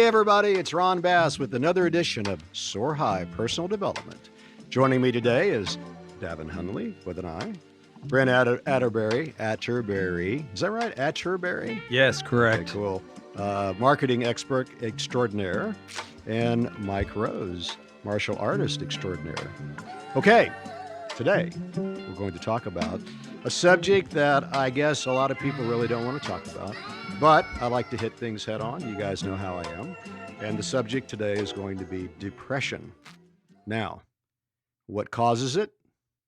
everybody, it's Ron Bass with another edition of Soar High Personal Development. Joining me today is Davin Hunley with an I, Brent Atterbury. Is that right? Atterbury? Yes, Okay, correct. cool. Marketing expert extraordinaire, and Mike Rose, martial artist extraordinaire. Okay, today we're going to talk about a subject that I guess a lot of people really don't want to talk about, but I like to hit things head on. You guys know how I am. And the subject today is going to be depression. Now, what causes it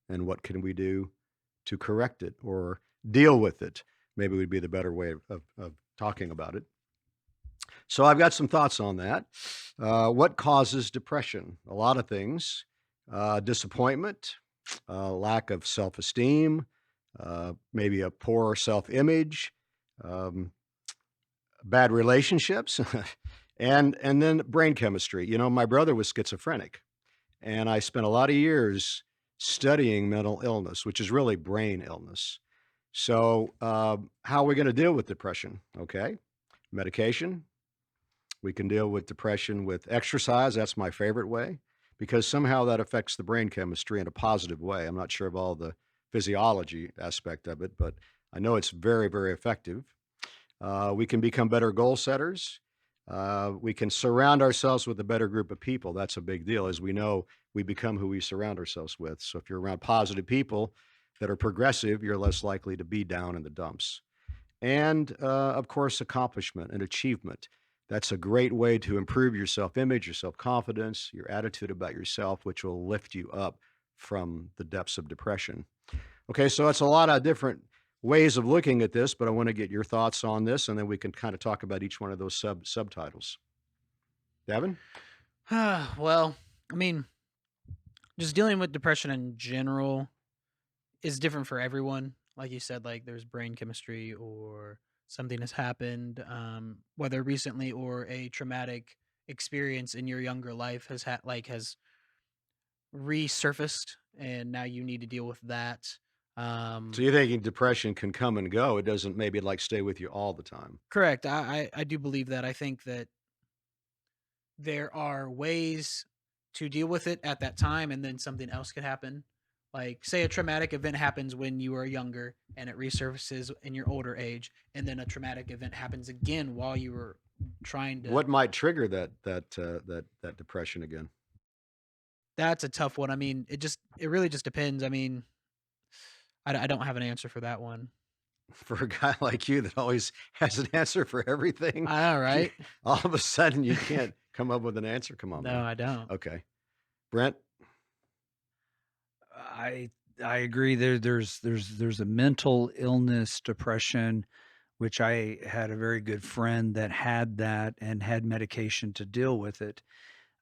and what can we do to correct it or deal with it? Maybe would be the better way of talking about it. So I've got some thoughts on that. What causes depression? A lot of things. Disappointment, lack of self-esteem, maybe a poor self-image, um, bad relationships, and then brain chemistry. You know, my brother was schizophrenic, and I spent a lot of years studying mental illness, which is really brain illness. So, how are we going to deal with depression? Okay, medication. We can deal with depression with exercise. That's my favorite way because somehow that affects the brain chemistry in a positive way. I'm not sure of all the physiology aspect of it, but I know it's very, very effective. We can become better goal setters. We can surround ourselves with a better group of people. That's a big deal. As we know, we become who we surround ourselves with. So if you're around positive people that are progressive, you're less likely to be down in the dumps. And of course, accomplishment and achievement. That's a great way to improve your self image, your self confidence, your attitude about yourself, which will lift you up from the depths of depression. Okay, so it's a lot of different ways of looking at this, but I want to get your thoughts on this, and then we can kind of talk about each one of those subtitles. Devin? Well, I mean, just dealing with depression in general is different for everyone. Like you said, like there's brain chemistry or something has happened, whether recently or a traumatic experience in your younger life has resurfaced, and now you need to deal with that. So Um, you're thinking depression can come and go. It doesn't maybe like stay with you all the time. Correct. I do believe that. I think that there are ways to deal with it at that time, and then something else could happen. Like, say a traumatic event happens when you are younger and it resurfaces in your older age, and then a traumatic event happens again while you were trying to. What might trigger that depression again? That's a tough one. I mean, it really just depends. I mean, I don't have an answer for that one. For a guy like you that always has an answer for everything, I know, you, right? all of a sudden you can't come up with an answer. Come on, No, man. I don't. Okay, Brent. I agree. There's a mental illness, depression, which I had a very good friend that had that and had medication to deal with it.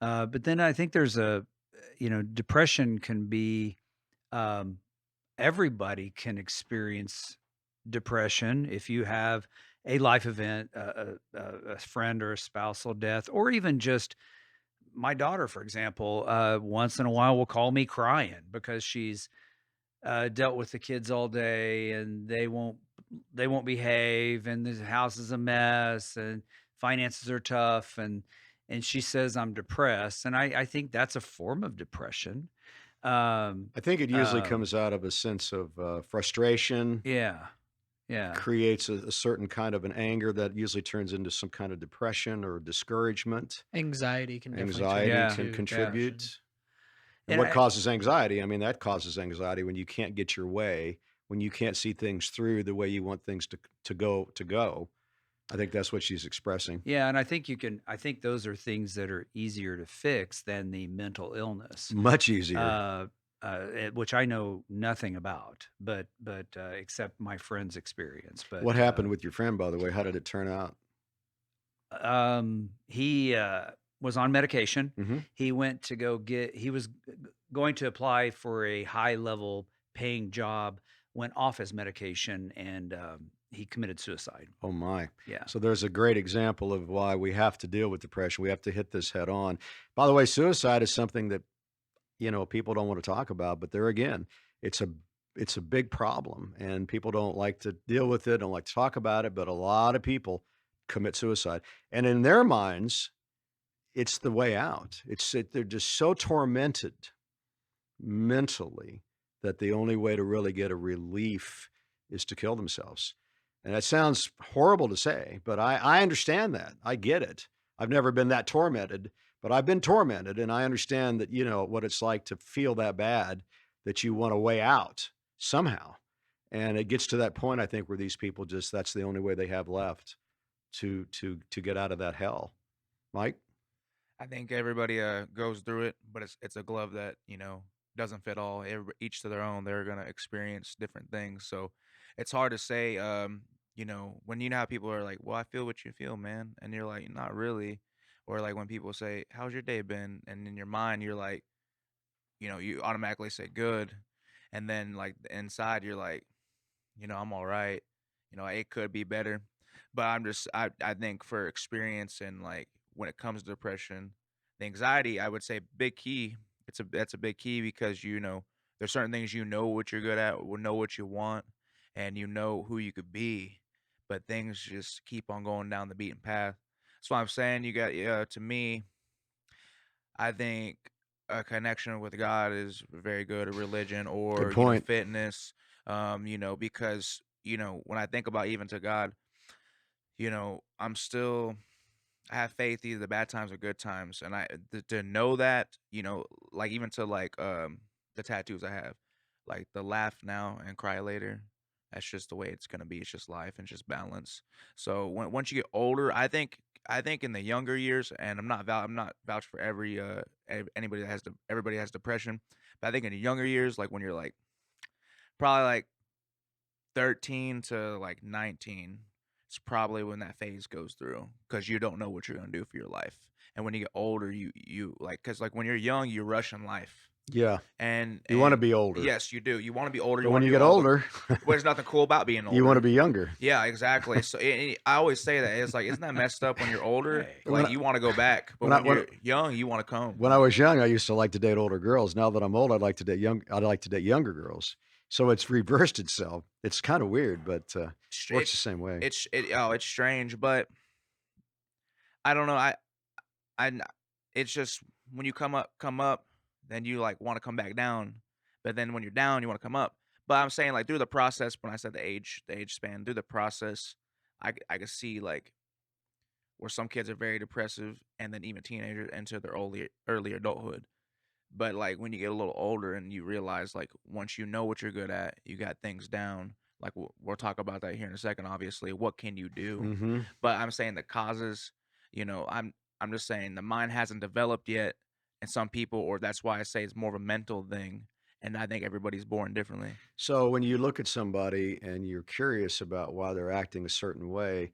But then I think depression can be, um, everybody can experience depression if you have a life event, a friend or a spousal death, or even just my daughter, for example, once in a while will call me crying because she's dealt with the kids all day and they won't behave and the house is a mess and finances are tough and she says I'm depressed and I think that's a form of depression. Um, I think it usually um, comes out of a sense of frustration, yeah, yeah, creates a certain kind of an anger that usually turns into some kind of depression or discouragement. Anxiety can definitely turn Anxiety yeah, can into yeah. depression. contribute. And And what I, causes anxiety? I mean, that causes anxiety when you can't get your way, when you can't see things through the way you want things to go. I think that's what she's expressing. yeah, and I think those are things that are easier to fix than the mental illness. Much easier. uh, which I know nothing about, but except my friend's experience. But What happened with your friend, by the way? How did it turn out? he was on medication. Hmm. He went to go get. He was going to apply for a high level paying job. Went off his medication and he committed suicide. Oh my. Yeah. So there's a great example of why we have to deal with depression. We have to hit this head on. By the way, suicide is something that, people don't want to talk about, but there again, it's a it's a big problem and people don't like to deal with it, don't like to talk about it, but a lot of people commit suicide. And in their minds, it's the way out. They're just so tormented mentally that the only way to really get a relief is to kill themselves. And that sounds horrible to say, but I understand that. I get it. I've never been that tormented, but I've been tormented, and I understand that, what it's like to feel that bad that you want a way out somehow. And it gets to that point, I think, where these people just that's the only way they have left to get out of that hell. Mike? I think everybody goes through it, but it's a glove that doesn't fit all. Each to their own. They're gonna experience different things, so it's hard to say. When you know how people are like, "Well, I feel what you feel, man," and you're like, "Not really," or like when people say, "How's your day been?" and in your mind you're like, you automatically say good, and then like inside you're like, I'm all right. It could be better. But I think for experience and like when it comes to depression, the anxiety, I would say big key. That's a big key because there's certain things what you're good at, know what you want, and who you could be. But things just keep on going down the beaten path. That's why I'm saying you got to me, I think a connection with God is very good, a religion Good or, point. fitness, because, when I think about even to God, I'm still, I have faith either the bad times or good times. And to know that, like even to like, the tattoos I have, like the laugh now and cry later. That's just the way it's gonna be. It's just life and just balance. So once you get older, I think in the younger years, and I'm not vouch for anybody that everybody has depression, but I think in the younger years, like when you're like probably like 13 to like 19, it's probably when that phase goes through because you don't know what you're gonna do for your life. And when you get older, you like because like when you're young, you rush in life, Yeah. and You wanna and be older. yes, you do. You want to be older. But You when want you to do get all the. older, Well, there's nothing cool about being you wanna older. be younger. Yeah, exactly. So I always say that it's like, isn't that messed up when you're older? Hey. When Like I you want to go back, but when I when when you're young, you want to come. when I was young, I used to like to date older girls. Now that I'm old, I'd like to date younger girls. So it's reversed itself. It's kinda weird, but, works the same way. It's strange, but I don't know. I it's just when you come up, then you like want to come back down, but then when you're down, you want to come up. But I'm saying like through the process, when I said the age span, through the process, I could see like where some kids are very depressive, and then even teenagers into their early adulthood. But like when you get a little older and you realize like once you know what you're good at, you got things down. Like we'll talk about that here in a second. Obviously, what can you do? Mhm. But I'm saying the causes. I'm just saying the mind hasn't developed yet, and some people, or that's why I say it's more of a mental thing. And I think everybody's born differently. So when you look at somebody and you're curious about why they're acting a certain way,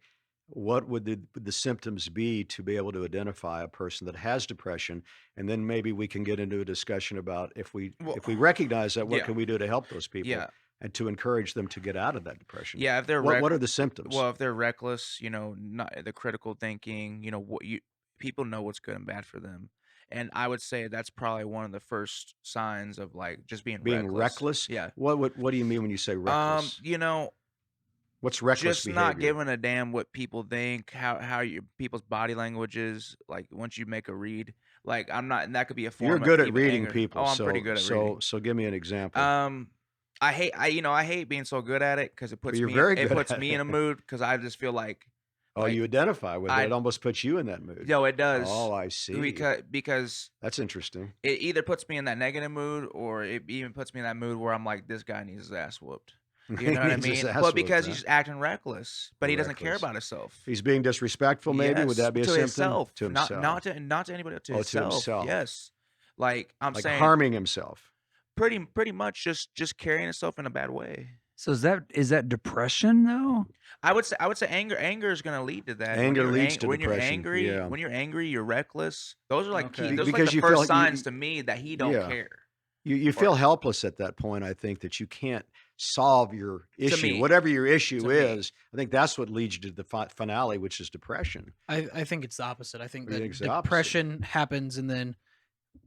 what would the symptoms be to be able to identify a person that has depression? And then maybe we can get into a discussion about Well, if we recognize that, what yeah, can we do to help those people yeah, and to encourage them to get out of that depression? yeah. If they're What are the symptoms? well, if they're reckless, not the critical thinking, what you people know what's good and bad for them. And I would say that's probably one of the first signs of like just being Being reckless. reckless? Yeah. What do you mean when you say reckless? You know, What's reckless just not behavior? giving a damn what people think, how your people's body language is, like once you make a read. Like I'm not, and that could be a You're form of good at even reading anger. people, Oh, I'm pretty good at reading. so give me an example. Um, I hate being so good at it because But you're very good puts at me in a it. mood because I just feel Oh, like you identify with it. I It almost puts you in that mood. no, it does Oh, I see. because That's interesting. it either puts me in that negative mood or it even puts me in that mood where I'm like, this guy needs his ass whooped. You He know what I needs his mean? ass But whooped, because huh? he's acting reckless, but he doesn't care Reckless. about himself. He's being disrespectful, maybe? Would Yes, that be a to symptom? himself, To himself. not to anybody, to Oh, to himself. himself. Yes, like I'm Like saying, harming himself. pretty much just carrying himself in a bad way. So is that depression though? I would say anger is going to lead to that. Anger leads to When you're depression. angry, Yeah. you're reckless. Those are like Okay. those are like Because the you first feel signs to me that he don't yeah. care. You Or feel helpless at that point, I think, that you can't solve your to issue. me, Whatever your issue to me. is, I think that's what leads you to the finale, which is depression. I think it's the opposite. I think Or you that think it's the opposite? depression happens, and then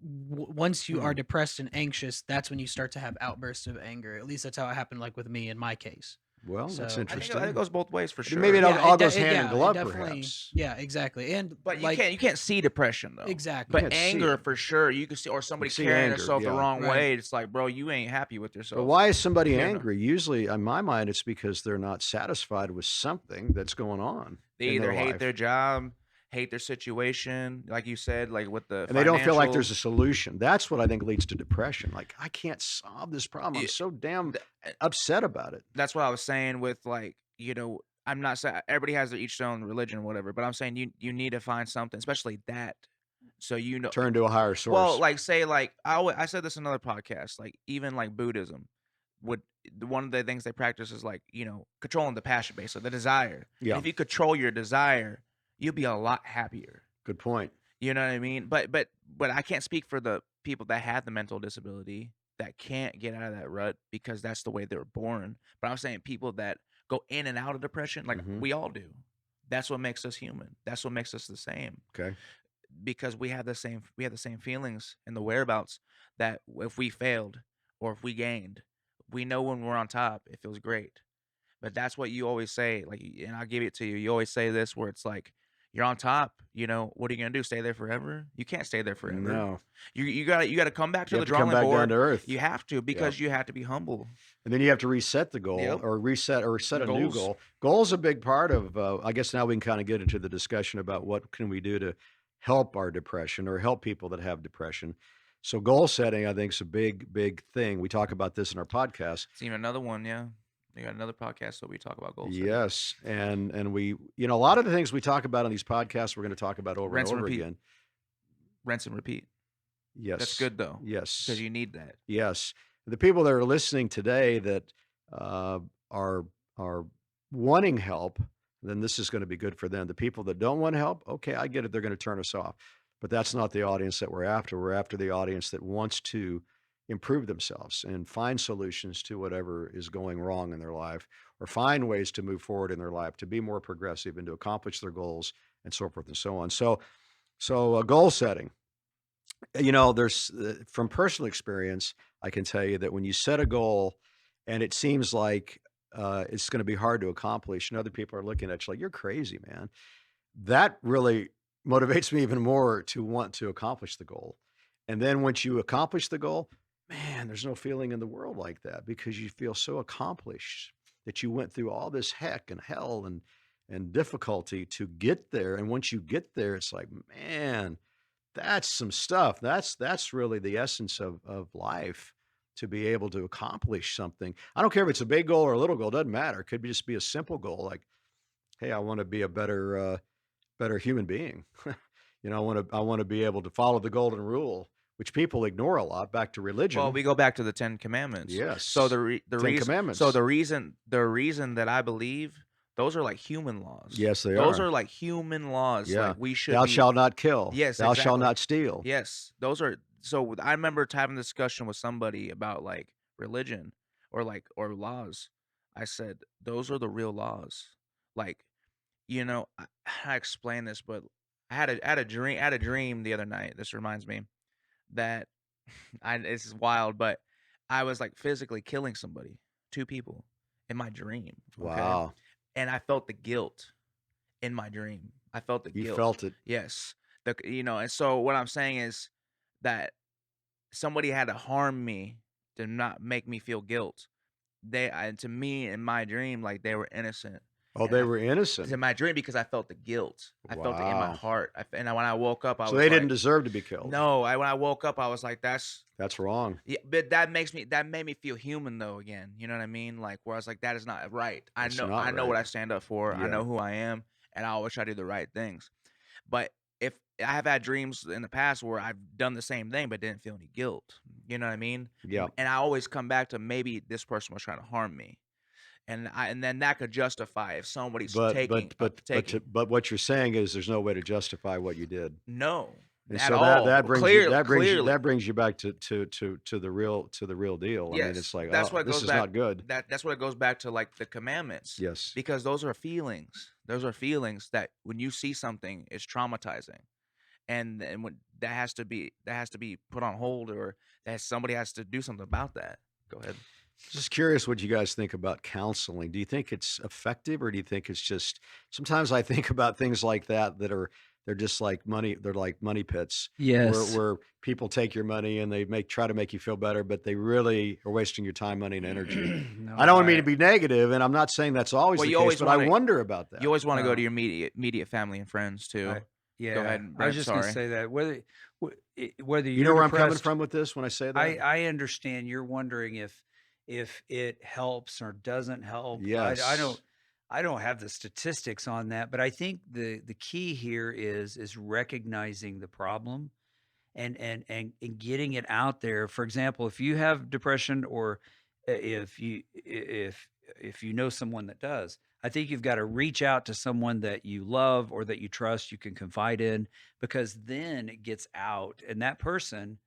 once you Hmm. are depressed and anxious, that's when you start to have outbursts of anger. At least that's how it happened, like with me in my case. Well, that's So I think interesting. it goes both ways for sure. Maybe it yeah, all it, goes de- it hand in yeah, it glove, definitely, perhaps. yeah, exactly. And But like you can't see depression though. You exactly, can't But see anger it. for sure, you can see, or You somebody can see carrying anger, themselves the yeah. wrong Right. way. It's like, bro, you ain't happy with But yourself. why is somebody You know, angry? Usually, in my mind, it's because they're not satisfied with something that's going on they in either their hate life. their job, hate their situation, like you said, like with the And they don't feel like there's financial. a solution. That's what I think leads to depression. Like, I can't solve this problem. I'm Yeah, so damn th- upset about it. that's what I was saying with like, I'm not saying everybody has their each their own religion or whatever, but I'm saying you need to find something, especially that, so Turn to a higher well, source. like say like I said this in another podcast, like even like Buddhism would one of the things they practice is like, controlling the passion base, so the desire. And Yeah, if you control your desire, you'll be a lot happier. good point. You know what I mean? But I can't speak for the people that have the mental disability that can't get out of that rut because that's the way they were born. But I'm saying people that go in and out of depression, like Mhm. we all do. That's what makes us human. That's what makes us the same Okay. because we have the same feelings and the whereabouts that if we failed or if we gained, we know when we're on top, it feels great. But that's what you always say, like, and I'll give it to you. You always say this where it's like, you're on top, what are you gonna do? Stay there forever? You can't stay there forever. No, You gotta come back to you the have to come drawing back down board. to earth. You have to Yeah. because you have to be humble. And then you have to reset the goal Yep. or set a new Goals. goal. Goal's a big part of, I guess now we can kind of get into the discussion about what can we do to help our depression or help people that have depression. So goal setting, I think, is a big, big thing. We talk about this in our podcast. It's even another one, yeah. We got another podcast where we talk about goal setting. Yes. And we, a lot of the things we talk about on these podcasts, we're going to talk about over Rinse and and over repeat. again. Rinse and repeat. Yes. That's good though, because Yes. you need that. Yes. The people that are listening today that uh, are wanting help, then this is going to be good for them. The people that don't want help, okay, I get it. They're going to turn us off. But that's not the audience that we're after. We're after the audience that wants to improve themselves and find solutions to whatever is going wrong in their life or find ways to move forward in their life, to be more progressive and to accomplish their goals and so forth and so on. So goal setting. There's from personal experience, I can tell you that when you set a goal and it seems like it's going to be hard to accomplish, and other people are looking at you like, you're crazy, man. That really motivates me even more to want to accomplish the goal. And then once you accomplish the goal, man, there's no feeling in the world like that because you feel so accomplished that you went through all this heck and hell and difficulty to get there. And once you get there, it's like, man, that's some stuff. That's really the essence of life to be able to accomplish something. I don't care if it's a big goal or a little goal, doesn't matter. It could be just be a simple goal like, hey, I want to be a better human being. I want to be able to follow the golden rule, which people ignore a lot. Back to Well, religion. we go back to the 10 Commandments. So Yes. the 10 reason, Commandments. the reason that I believe those are like human laws. Yes, they Those are. are like human laws. Yeah. Like we should Thou be. shalt not kill. Yes, Thou shalt exactly. not steal. Yes, those are. So I remember having a discussion with somebody about like religion or laws. I said those are the real laws. Like, I explain this, but I had a dream the other night. This reminds me that this is wild, but I was like physically killing somebody, two people in my dream. Okay. Wow. And I felt the guilt in my dream. I felt the You guilt. felt it. Yes. And so what I'm saying is that somebody had to harm me to not make me feel guilt. To me in my dream, like they were innocent. Oh, And they I were It's innocent. in my dream because I felt the guilt. I felt it in my Wow. heart. And when I woke up, I So was they didn't like, deserve to be killed. no. When I woke up, I was like, that's wrong. yeah, but that made me feel human though again. You know what I mean? Like where I was like, that is not right. I It's know not I know right. what I stand up for. I Yeah. know who I am, and I always try to do the right things. But if I have had dreams in the past where I've done the same thing but didn't feel any guilt, you know what I mean? Yeah. And I always come back to maybe this person was trying to harm me, and then that could justify if somebody's taking. But what you're saying is there's no way to justify what you did. No, And at so all. that brings Clearly, that brings you back to the real deal. I mean, it's yes, like, that's oh, what this goes is back. not good. That's what it goes back to, like the commandments, Yes. because those are feelings. Those are feelings that when you see something, it's traumatizing, and when that has to be put on hold, or that somebody has to do something about that. Go ahead. Just curious what you guys think about counseling. Do you think it's effective, or do you think it's just sometimes I think about things like that that are they're just like money, they're like money pits Yes. where people take your money and they make try to make you feel better, but they really are wasting your time, money, and energy. No, I don't mean to I be negative, and I'm not saying that's always Well, the you case, always but I want to wonder about you that. always want to go to well, your immediate family and friends I too. Go yeah, ahead, I was Brent. just gonna Sorry. say that whether You you're know where I'm coming depressed, from with this when I say that? I understand you're wondering if it helps or doesn't help. Yes. I don't have the statistics on that, but I think the key here is recognizing the problem and getting it out there. For example, if you have depression, or if you know someone that does, I think you've got to reach out to someone that you love or that you trust, you can confide in, because then it gets out, and that person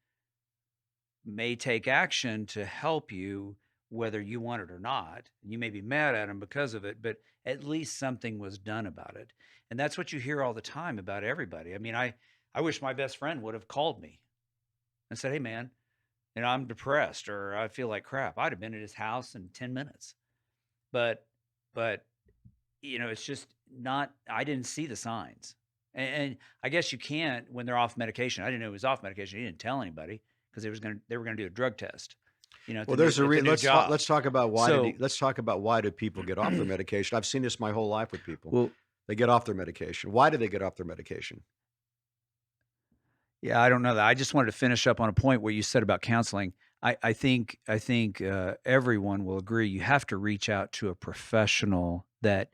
may take action to help you, whether you want it or not. You may be mad at them because of it, but at least something was done about it. And that's what you hear all the time about everybody. I mean, I wish my best friend would have called me and said, "Hey, man, I'm depressed or I feel like crap." I'd have been at his house in 10 minutes. But, but, it's just not, I didn't see the signs. And I guess you can't when they're off medication. I didn't know he was off medication. He didn't tell anybody because they were going to do a drug test, Well, there's a at the new job. let's talk about So, let's talk about why do people get off their medication? I've seen this my whole life with people. well, They get off their medication. Why do they get off their medication? yeah, I don't know that. I just wanted to finish up on a point where you said about counseling. I think everyone will agree. You have to reach out to a professional that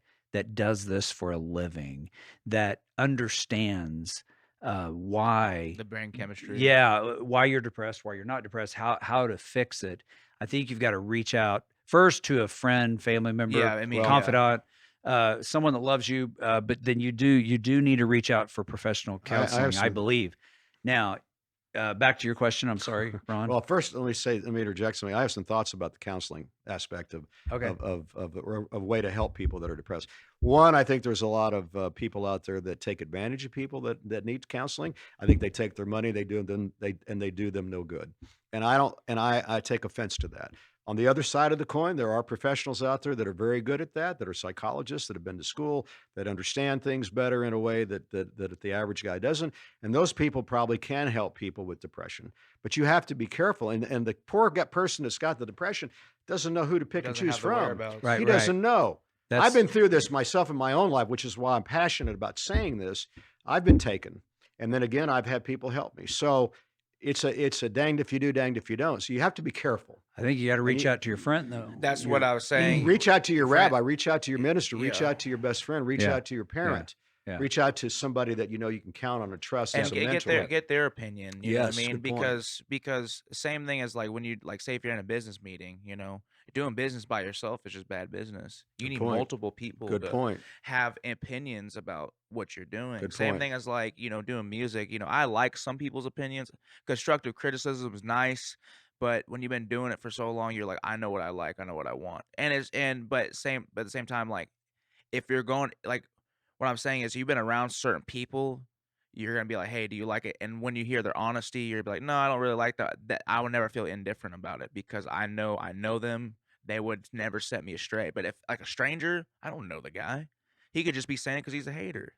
does this for a living, that understands why, The brain chemistry. yeah, why you're depressed, why you're not depressed, how to fix it. I think you've got to reach out first to a friend, family member, Yeah, I mean, Well, yeah. confidant, someone that loves you. But then you do need to reach out for professional I have counseling, I some. believe. Now, back to your question. I'm sorry, Ron. Well, first, let me interject something. I have some thoughts about the counseling aspect Okay. of a way to help people that are depressed. One, I think there's a lot of people out there that take advantage of people that need counseling. I think they take their money, they do them no good, and I don't, and I take offense to that. On the other side of the coin, there are professionals out there that are very good at that are psychologists that have been to school, that understand things better in a way that the average guy doesn't, and those people probably can help people with depression. But you have to be careful. And the person that's got the depression doesn't know who to pick and Doesn't choose have the from. whereabouts. Right, He right. doesn't know. I've That's been through this myself in my own life, which is why I'm passionate about saying this. I've been taken. And then again, I've had people help me. So it's a danged if you do, danged if you don't. So you have to be careful. I think you got to And reach you out to your friend though. That's what I was saying. reach out to your Friend, rabbi, reach out to your minister, reach yeah, out to your best friend, reach Yeah. out to your Yeah. parent, Yeah. reach out to somebody that you know you can count on and trust as and a get mentor. their opinion. You know what I Yes, mean? good point. Because same thing as like when you like say if you're in a business meeting, doing business by yourself is just bad business. You Good need point. multiple people Good to point. have opinions about what you're doing. Good Same point. thing as like, doing music. I like some people's opinions. Constructive criticism is nice, but when you've been doing it for so long, you're like, I know what I like, I know what I want. But at the same time, like if you're going like what I'm saying is you've been around certain people, you're gonna be like, hey, do you like it? And when you hear their honesty, you're be like, no, I don't really like that. That I would never feel indifferent about it because I know them. They would never set me astray. But if like a stranger, I don't know the guy. He could just be saying it because he's a hater.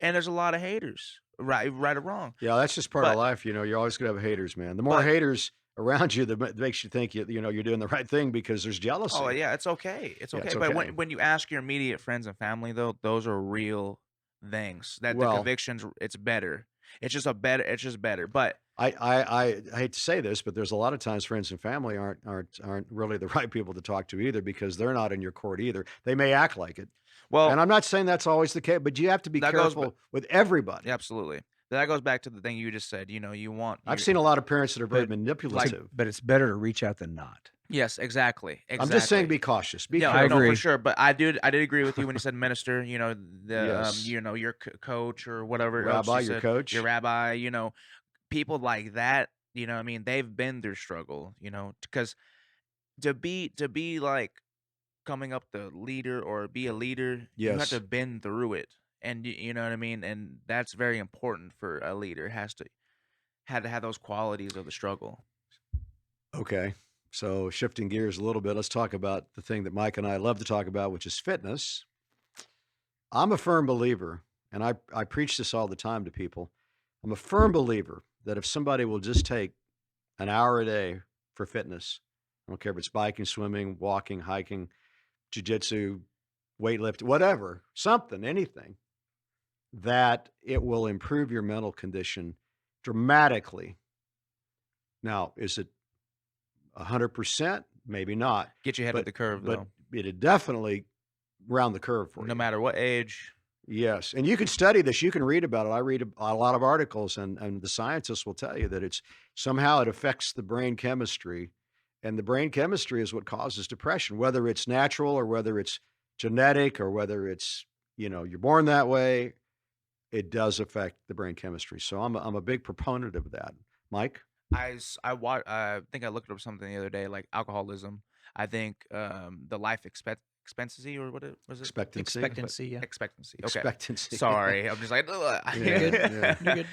And there's a lot of haters, right or wrong. Yeah, that's just part of But life. You're always going to have haters, man. The more but haters around you, that makes you think you're doing the right thing because there's oh jealousy. yeah, it's okay. It's Yeah, okay. it's But okay. when you ask your immediate friends and family though, those are real things. That the Well, convictions it's better. It's just better. But I hate to say this, but there's a lot of times friends and family aren't really the right people to talk to either because they're not in your court either. They may act like it, and well, I'm not saying that's always the case, but you have to be that goes careful with everybody. absolutely. That goes back to the thing you just said. You want I've you seen a lot of parents that are very But manipulative. but it's better to reach out than not. yes, exactly, I'm just saying, exactly. be cautious, be No, I careful. no, for agree. sure. But I did agree with you when you said minister. Yes, Your coach or whatever else rabbi, you your said, coach. your rabbi. People like that. I mean, they've been through struggle. Because to be like coming up the leader or be a leader, you have to Yes. been through it, and you know what I mean. And that's very important for a leader. Had to have those qualities of the struggle. Okay. So shifting gears a little bit, let's talk about the thing that Mike and I love to talk about, which is fitness. I'm a firm believer, and I preach this all the time to people. I'm a firm believer that if somebody will just take an hour a day for fitness, I don't care if it's biking, swimming, walking, hiking, jujitsu, weightlifting, whatever, something, anything, that it will improve your mental condition dramatically. Now, is it 100%? Maybe not. Get you ahead of the curve, but though. it'd definitely round the curve for No you. matter what age. Yes, and you can study this. You can read about it. I read a lot of articles, and the scientists will tell you that it's somehow it affects the brain chemistry, and the brain chemistry is what causes depression, whether it's natural or whether it's genetic or whether it's you're born that way. It does affect the brain chemistry. So I'm a big proponent of that. Mike? I think I looked up something the other day, like alcoholism. I think the life expectancy, or what was it? Expectancy, yeah. Expectancy. Okay. Expectancy. Sorry, I'm just like, ugh. You're good. Yeah. You're good.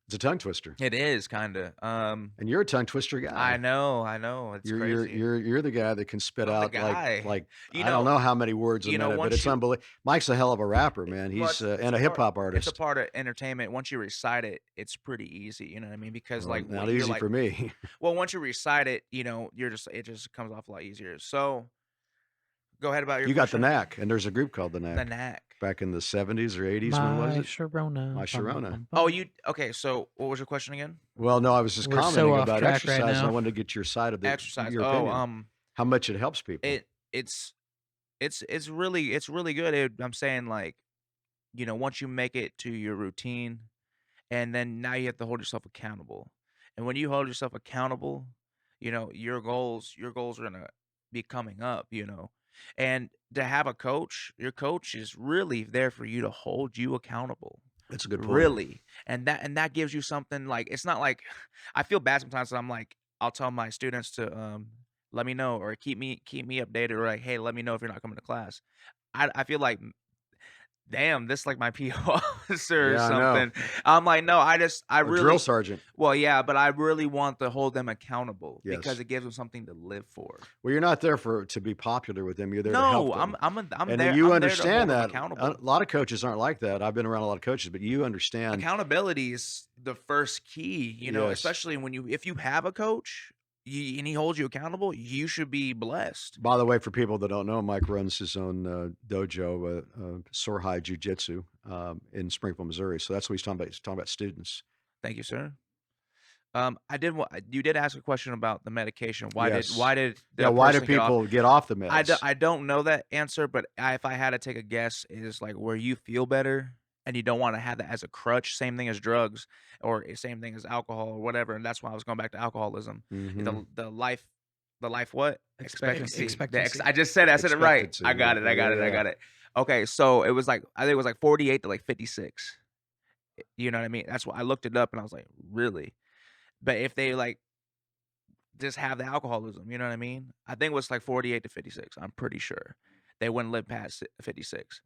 It's a tongue twister. It is kind of. And you're a tongue twister guy. I know. It's crazy. You're the guy that can spit I'm the out guy. like You I don't know- know how many words a you know, minute, but once it's you- unbelievable. Mike's a hell of a rapper, man. Well, He's it's and a part- hip hop It's artist. a part of entertainment. Once you recite it, it's pretty easy. You know what I mean? Because Well, like not you're easy like, for me. well, once you recite it, it just comes off a lot easier. So, go ahead about your. You got the question. knack, and there's a group called the knack. The knack. Back in the 70s or 80s, when was My it? Sharona. My Sharona. Oh, okay. So, what was your question again? Well, no, I was just We're so commenting off about track right exercise, and I now. wanted to get your side of the Exercise. your opinion. How much it helps people. It's really good. I'm saying, like, once you make it to your routine, and then now you have to hold yourself accountable. And when you hold yourself accountable, your goals are gonna be coming up. And to have a coach, your coach is really there for you to hold you accountable. That's a good point. Really. And that gives you something. Like, it's not like, I feel bad sometimes that I'm like, I'll tell my students to let me know, or keep me updated, or like, hey, let me know if you're not coming to class. I feel like, damn, this like my PO officer or Yeah, I know. something. I'm like, no, I A really, drill sergeant. well, yeah, but I really want to hold them accountable Yes. because it gives them something to live for. Well, you're not there to be popular with them. You're there to help No, them. I'm and there. you I'm there to understand hold them that. accountable. A lot of coaches aren't like that. I've been around a lot of coaches, but you understand. Accountability is the first key, Yes. especially if you have a coach and he holds you accountable, you should be blessed. By the way, for people that don't know, Mike runs his own dojo, Soar High Jiu-Jitsu, in Springfield, Missouri. So that's what he's talking about. He's talking about students. Thank you, sir. You did ask a question about the medication. Yes. Why did Yeah, why do person get off? people get off the meds? I don't know that answer, but if I had to take a guess, is like where you feel better and you don't want to have that as a crutch. Same thing as drugs, or same thing as alcohol or whatever. And that's why I was going back to alcoholism. Mhm. The life what? Expectancy. I just said it. I said it right. Expectancy, I got it. I got it. I yeah. got it. Okay, so it was like, I think it was like 48 to like 56. You know what I mean? That's what I looked it up, and I was like, really? But if they like just have the alcoholism, you know what I mean? I think it was like 48 to 56. I'm pretty sure they wouldn't live past 56.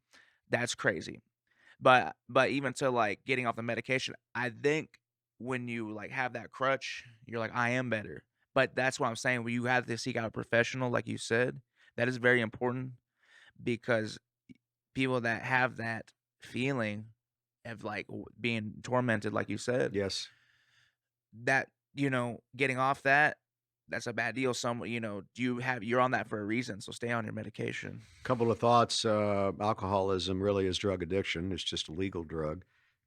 That's crazy. But even to like getting off the medication, I think when you like have that crutch, you're like, I am better. But that's what I'm saying. When you have to seek out a professional, like you said, that is very important, because people that have that feeling of like being tormented, like you said, Yes. that getting off that's a bad deal. You're on that for a reason, so stay on your medication. Couple of thoughts. Alcoholism really is drug addiction. It's just a legal drug.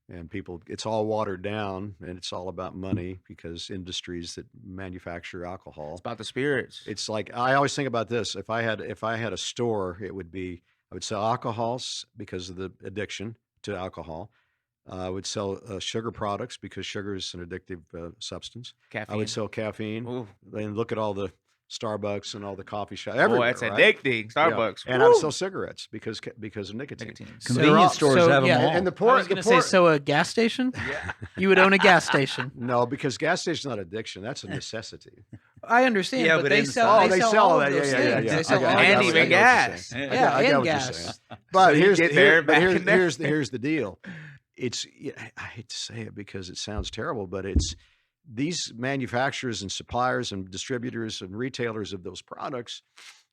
And it's all watered down, and it's all about money, because industries that manufacture alcohol. It's about the spirits. It's like, I always think about this. If I had a store, I would sell alcohols because of the addiction to alcohol. I would sell sugar products because sugar is an addictive substance. Caffeine. I would sell caffeine. Ooh. And look at all the Starbucks and all the coffee shops Boy, everywhere. it's right? addicting. Yeah. Starbucks. And I would Woo! sell cigarettes because of nicotine. Nicotine. So they're Convenience all- stores have them yeah, all. And the I poor, was going to say, so a gas station? Yeah. You would own a gas station. no, because gas station's not addiction. That's a necessity. I understand, Yeah, but but they inside- sell. Oh, they sell all that. of those Yeah, things. yeah. They sell I all got of And what those even you're things. gas. saying. Yeah, I got and what you're gas. saying. But So you here's get there, back in there. here's the deal. I hate to say it because it sounds terrible, but it's these manufacturers and suppliers and distributors and retailers of those products,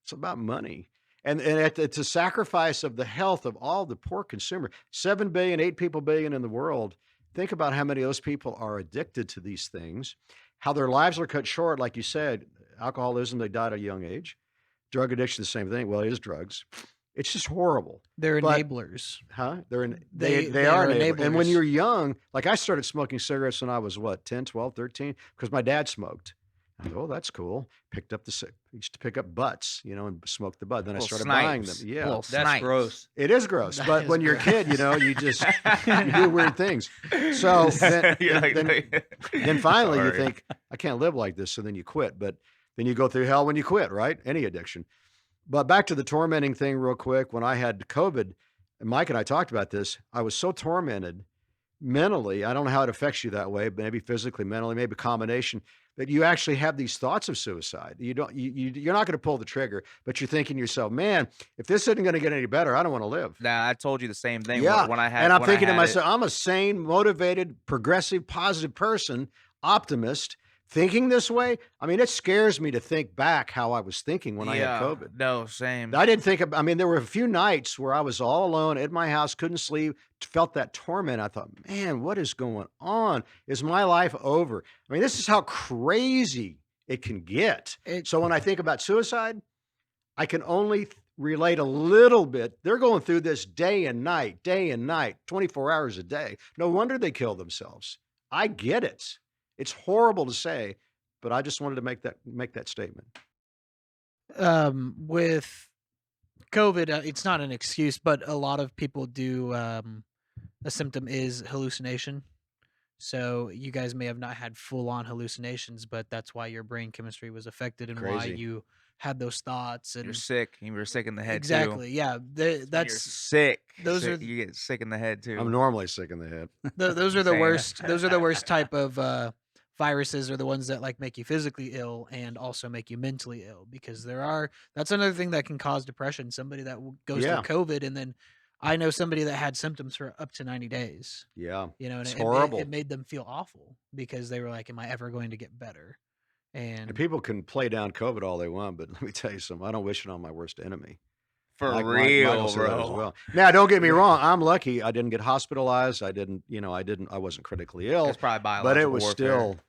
it's about money. And it's a sacrifice of the health of all the poor consumer. 7 billion, 8 people billion in the world. Think about how many of those people are addicted to these things, how their lives are cut short. Like you said, alcoholism, they died at a young age. Drug addiction, the same thing. Well, it is drugs. It's just horrible. They're But enablers. they are are enabled. And when enablers. you're young, like I started smoking cigarettes when I was what, 10, 12, 13, because my dad smoked. I go, oh, that's cool. Picked up used to pick up butts, and smoke the butt. Then I Little started buying them. snipes. Yeah. Little That's snipes. gross. It is gross. That But is when you're a gross. kid, you just you do weird things. So You're like, then finally you sorry. think, I can't live like this. So then you quit. But then you go through hell when you quit, right? Any addiction. But back to the tormenting thing real quick. When I had COVID, and Mike and I talked about this, I was so tormented mentally. I don't know how it affects you that way, but maybe physically, mentally, maybe a combination, that you actually have these thoughts of suicide. You're not going to pull the trigger, but you're thinking to yourself, man, if this isn't going to get any better, I don't want to live. Nah, I told you the same thing Yeah. when I had. And I'm when I thinking to had myself, I'm a sane, motivated, progressive, positive person, optimist, thinking this way. I mean, it scares me to think back how I was thinking when I had COVID. No, same. I didn't think I mean, there were a few nights where I was all alone at my house, couldn't sleep, felt that torment. I thought, man, what is going on? Is my life over? I mean, this is how crazy it can get. So when I think about suicide, I can only relate a little bit. They're going through this day and night, 24 hours a day. No wonder they kill themselves. I get it. It's horrible to say, but I just wanted to make that statement. With COVID, it's not an excuse, but a lot of people do. A symptom is hallucination. So you guys may have not had full-on hallucinations, but that's why your brain chemistry was affected and why Crazy. you had those thoughts. You're And sick. You were sick in the head too. exactly, yeah. You're That's sick. those Sick- are you get sick in the head too. I'm normally sick in the head. those are the Same. worst. Those are the worst type of viruses, are the ones that like make you physically ill and also make you mentally ill, because that's another thing that can cause depression. Somebody that goes Yeah. through COVID, and then I know somebody that had symptoms for up to 90 days. Yeah. And It's it horrible. made them feel awful because they were like, "Am I ever going to get better?" And And people can play down COVID all they want, but let me tell you something. I don't wish it on my worst enemy. For Michael real, said that as bro. well. Now, don't get me wrong. I'm lucky. I didn't get hospitalized. I wasn't critically ill, It's probably but biological it was warfare. still,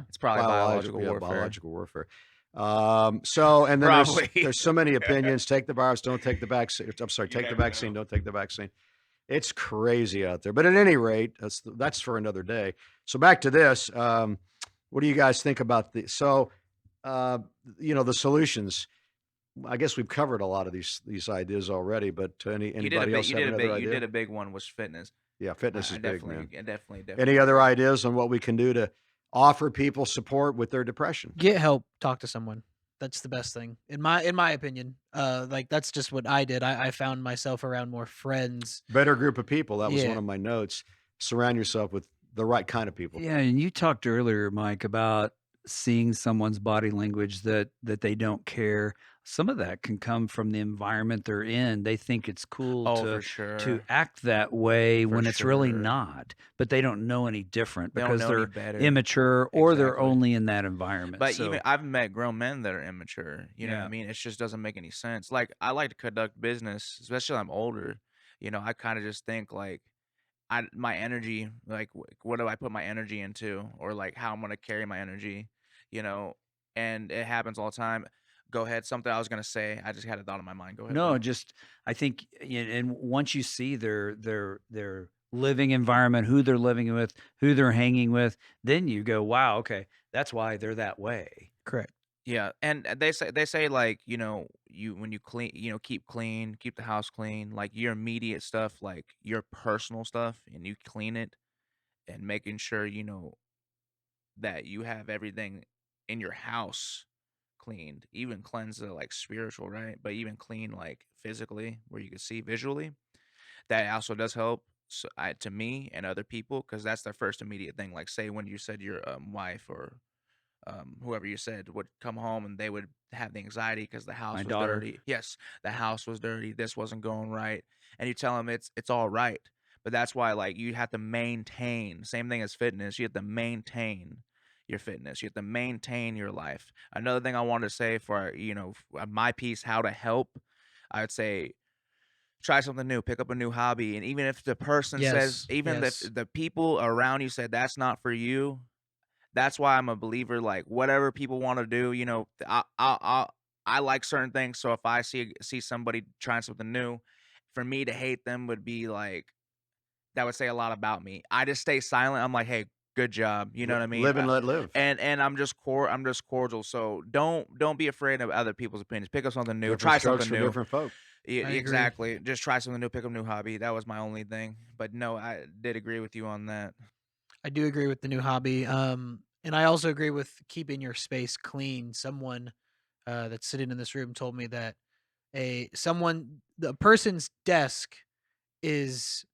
It's probably biological warfare. biological warfare. So, and then Probably. there's so many opinions. Take the virus, don't take the vaccine. I'm sorry, take the never vaccine, know. don't take the vaccine. It's crazy out there. But at any rate, that's for another day. So back to this. What do you guys think about the solutions? I guess we've covered a lot of these ideas already, but anybody else have another idea? You did a big one, was fitness. Yeah, fitness is big, definitely, man. definitely. Any other ideas on what we can do to offer people support with their depression? get help. Talk to someone. That's the best thing, in my opinion. Like that's just what I did. I found myself around more friends. Better group of people. That was Yeah. one of my notes. Surround yourself with the right kind of people. Yeah, and you talked earlier, Mike, about seeing someone's body language that they don't care. Some of that can come from the environment they're in. They think it's cool Oh, to for sure. to act that way For when it's really sure. not, but they don't know any different They don't because know any they're better. immature or they're Exactly. only in that environment. But So even I've met grown men that are immature. You know what Yeah. I mean? It just doesn't make any sense. Like I like to conduct business, especially when I'm older. I kind of just think like my energy, like what do I put my energy into, or like how I'm gonna carry my energy, and it happens all the time. Go ahead. Something I was gonna say. I just had a thought in my mind. Go ahead. No, bro. just I think, and once you see their living environment, who they're living with, who they're hanging with, then you go, wow, okay, that's why they're that way. Correct. Yeah, and they say like you when you clean, keep clean, keep the house clean, like your immediate stuff, like your personal stuff, and you clean it, and making sure that you have everything in your house cleaned, even cleanse the like spiritual, right? But even clean like physically, where you can see visually. That also does help, to me and other people, because that's their first immediate thing. Like say when you said your wife or whoever you said would come home and they would have the anxiety because the house My was daughter. dirty. Yes, the house was dirty. This wasn't going right, and you tell them it's all right. But that's why like you have to maintain. Same thing as fitness. You have to maintain, your fitness. You have to maintain your life. Another thing I wanted to say for my piece, how to help, I would say try something new, pick up a new hobby, and even if the person says, Yes, even if yes. the people around you said that's not for you, that's why I'm a believer. Like whatever people want to do, I like certain things. So if I see somebody trying something new, for me to hate them would be like that would say a lot about me. I just stay silent. I'm like, hey, good job. You know what I mean? Live and let live. And I'm just cordial. So don't be afraid of other people's opinions. Pick up something new. Different Try strokes something for new. different folk. I agree. Exactly. Just try something new. Pick up a new hobby. That was my only thing. But no, I did agree with you on that. I do agree with the new hobby. And I also agree with keeping your space clean. Someone that's sitting in this room told me that the person's desk is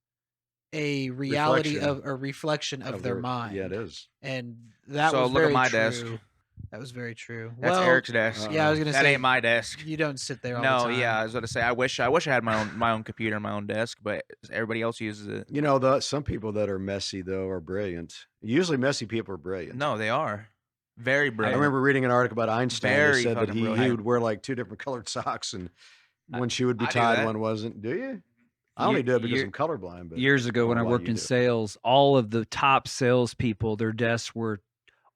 a reality Reflection of a reflection of their mind. Yeah, it is. And that So was look at very my true. desk. That was very true. That's Well, Eric's desk. yeah, I was gonna That say ain't my desk. you don't sit there all the No, time. yeah, I was gonna say I wish I had my own computer, my own desk, but everybody else uses it. You know, some people that are messy though are brilliant. Usually, messy people are brilliant. No, they are very I brilliant. remember reading an article about Einstein that Very said that fucking he brilliant. would wear like 2 different colored socks, and one shoe would be I do tied, that. one wasn't. Do you? I only do it because I'm colorblind. But Years I ago, don't when know I why worked you in do. sales, all of the top salespeople, their desks were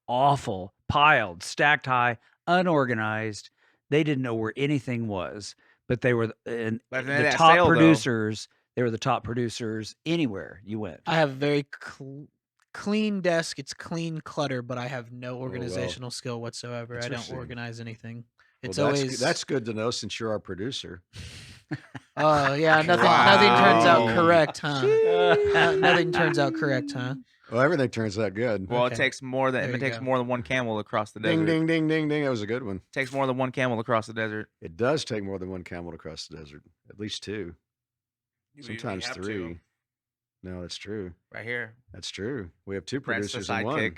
awful, piled, stacked high, unorganized. They didn't know where anything was, but they were and But then the that top sale, though- producers. They were the top producers anywhere you went. I have a very clean desk. It's clean clutter, but I have no well. organizational skill whatsoever. I don't Interesting. organize anything. Well, It's always that's good to know since you're our producer. Oh yeah, nothing turns out Wow. correct, huh? Nothing turns out correct, huh? Well, everything turns out good. Well, Okay. it takes more than There if it you takes go. more than one camel across the desert. Ding, ding, ding, ding, ding. That was a good one. Takes more than one camel across the desert. It does take more than one camel to cross the desert. At least 2. Sometimes have 3. to. No, that's true. Right here. That's true. We have 2 Brent's the producers in one. sidekick.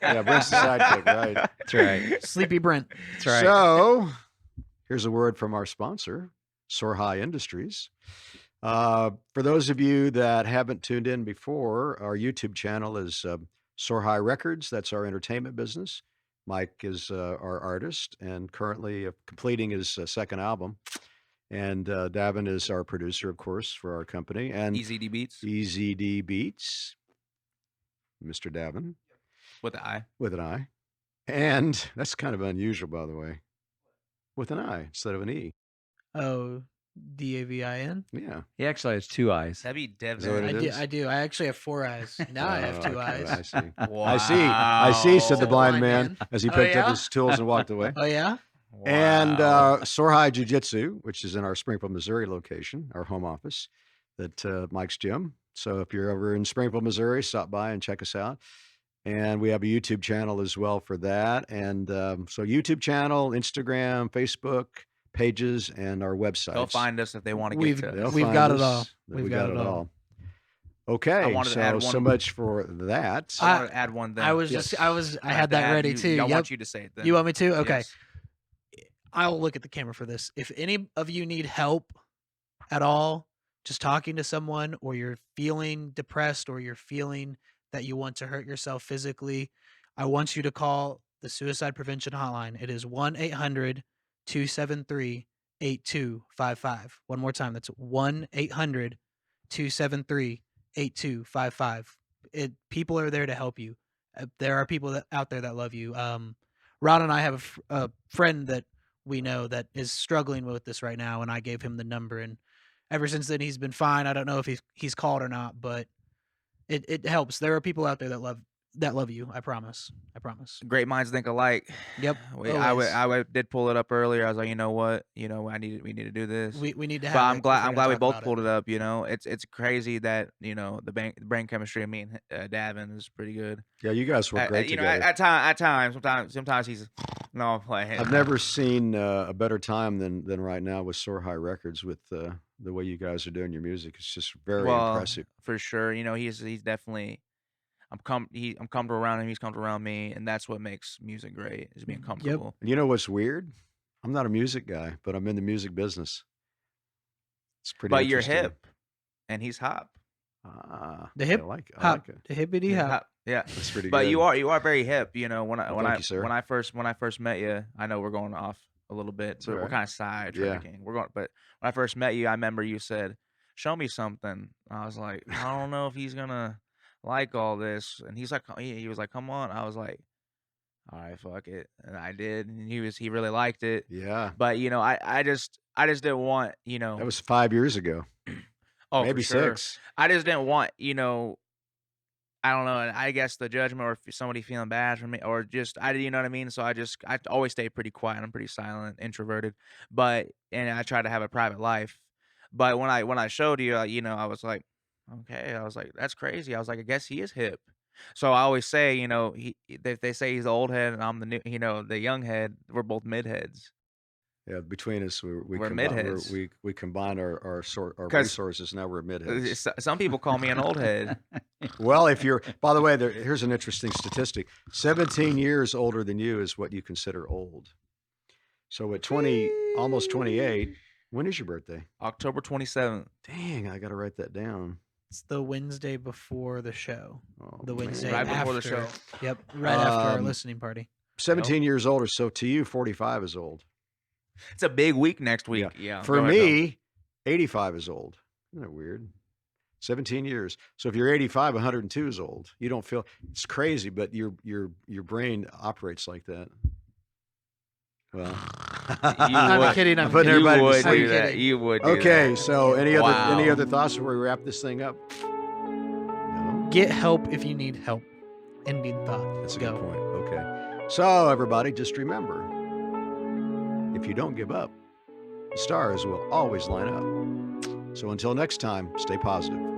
Yeah, Brent's the sidekick, right? That's right. Sleepy Brent. That's right. So, here's a word from our sponsor, Soar High Industries. For those of you that haven't tuned in before, our YouTube channel is Soar High Records. That's our entertainment business. Mike is our artist and currently completing his second album. And Davin is our producer, of course, for our company. And Easy D Beats Easy D Beats, Mr. Davin, with the I. with an I. And that's kind of unusual, by the way, with an I instead of an E. Oh, Davin. Yeah. He actually has 2 eyes. That'd be Is that what Devin. it is? I do. I actually have 4 eyes. Now I have 2 Oh, okay, eyes. I see. Wow. I see, said the Said blind man as he Oh, picked up yeah? his tools and walked away. Oh yeah. And Wow. Soar High Jiu-Jitsu, which is in our Springfield, Missouri location, our home office, that Mike's gym. So if you're ever in Springfield, Missouri, stop by and check us out. And we have a YouTube channel as well for that. And so YouTube channel, Instagram, Facebook pages, and our website. They'll find us if they want to We've- get to They'll us. We've find got it us, all. that We've we got got it it all. all. Okay, wanted to add so one- much for that. I want to add one thing. I was Yes. just I have had to that add- ready you- too. I Yep. want you to say it then. You want me to? Okay. Yes. I'll look at the camera for this. If any of you need help at all, just talking to someone, or you're feeling depressed, or you're feeling that you want to hurt yourself physically, I want you to call the Suicide Prevention Hotline. It is 1-800-273-8255. One more time. That's 1-800-273-8255. People are there to help you. There are people out there that love you. Rod and I have a friend that we know that is struggling with this right now, and I gave him the number, and ever since then he's been fine. I don't know if he's called or not, but it helps. There are people out there that love you. I promise. Great minds think alike. Yep, I always. did pull it up earlier. I was like, you know what? We need to do this. We need to have. But it I'm if glad we're I'm gonna glad we talk both about pulled it up. It's crazy that the brain chemistry of me and Davin is pretty good. Yeah, you guys work great together. At times, sometimes he's no I'm playing. I've never seen a better time than right now with Soar High Records with the way you guys are doing your music. It's just very impressive. For sure. He's definitely. I'm comfortable around him. He's comfortable around me, and that's what makes music great, is being comfortable. And you know what's weird? I'm not a music guy, but I'm in the music business. It's pretty. But you're interesting. hip, and he's hop. Ah, The hip I like hop, it. the hippity hop. Yeah. That's pretty But good. you are very hip. You know, Well, thank you, sir. when I first met you, I know we're going off a little bit, It's but all we're right. kind of sidetracking. But when I first met you, I remember you said, "Show me something." I was like, I don't know if he's gonna like all this, and he's like, he was like, "Come on." I was like, "All right, fuck it," and I did, and he really liked it. Yeah. But you know, I just didn't want, you That know, was 5 years ago. oh, for Maybe sure. 6. I just didn't want, I don't know. I guess the judgment, or if somebody feeling bad for me, or just you know what I mean. So I always stay pretty quiet. I'm pretty silent, introverted, and I try to have a private life. But when I showed you, I was like, okay, I was like, that's crazy. I was like, I guess he is hip. So I always say, they say he's the old head and I'm the new, the young head. We're both mid heads. Yeah, between us, We're mid heads. we combine our Because resources. Now we're mid-heads. some people call me an old head. Well, if you're, by the way, here's an interesting statistic. 17 years older than you is what you consider old. So at 20, almost 28, when is your birthday? October 27th. Dang, I got to write that down. It's the Wednesday before the show. Oh, The Wednesday Right after. before the show. Yep, right after our Um, listening party. 17 years older. So to you, 45 is old. It's a big week next week. Yeah. For go ahead, Bill. me, 85 is old. Isn't that weird? 17 years. So if you're 85, 102 is old. You don't feel it's crazy, but your brain operates like that. Well, I'm kidding. I'm putting everybody to would sleep. do that. You would. Do Okay, that. so any Wow. other thoughts before we wrap this thing up? No. Get help if you need help. Ending thought. That's a Go. good point. Okay. So everybody, just remember, if you don't give up, the stars will always line up. So until next time, stay positive.